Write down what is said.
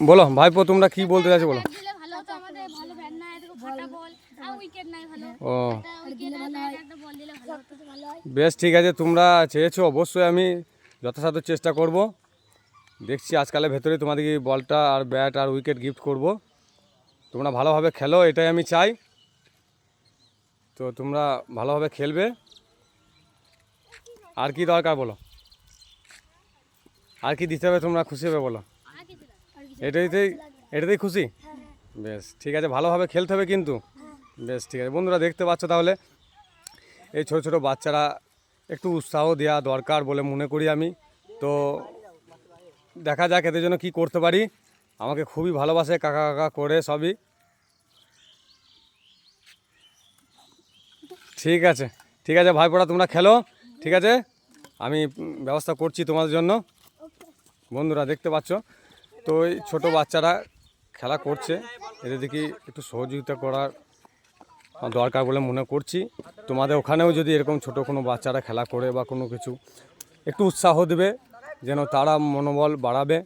বলো ভাইপো, তোমরা কি বলতে চাইছো বলো। ও বেশ ঠিক আছে, তোমরা চেয়েছো অবশ্যই আমি যথাসাধ্য চেষ্টা করব। দেখছি আজকালের ভেতরে তোমাদেরকে বলটা আর ব্যাট আর উইকেট গিফট করব। তোমরা ভালোভাবে খেলো, এটাই আমি চাই। তো তোমরা ভালোভাবে খেলবে। আর কি দরকার বলো, আর কি দিতে হবে, তোমরা খুশি হবে বলো। এটাতেই খুশি। বেশ ঠিক আছে, ভালোভাবে খেলতে হবে কিন্তু। বেশ ঠিক আছে বন্ধুরা, দেখতে পাচ্ছ তাহলে এই ছোটো ছোটো বাচ্চারা একটু উৎসাহ দেওয়া দরকার বলে মনে করি আমি। তো দেখা যাক এদের জন্য কী করতে পারি। আমাকে খুবই ভালোবাসে, কাকা কাকা করে সবই। ঠিক আছে ঠিক আছে ভাইপোরা, তোমরা খেলো, ঠিক আছে। আমি ব্যবস্থা করছি তোমাদের জন্য। বন্ধুরা দেখতে পাচ্ছ তো এই ছোটো বাচ্চারা খেলা করছে, এদের দেখি একটু সহযোগিতা করার দরকার বলে মনে করছি। তোমাদের ওখানেও যদি এরকম ছোট কোনো বাচ্চারা খেলা করে বা কোনো কিছু, একটু উৎসাহ দেবে যেন তারা মনোবল বাড়াবে।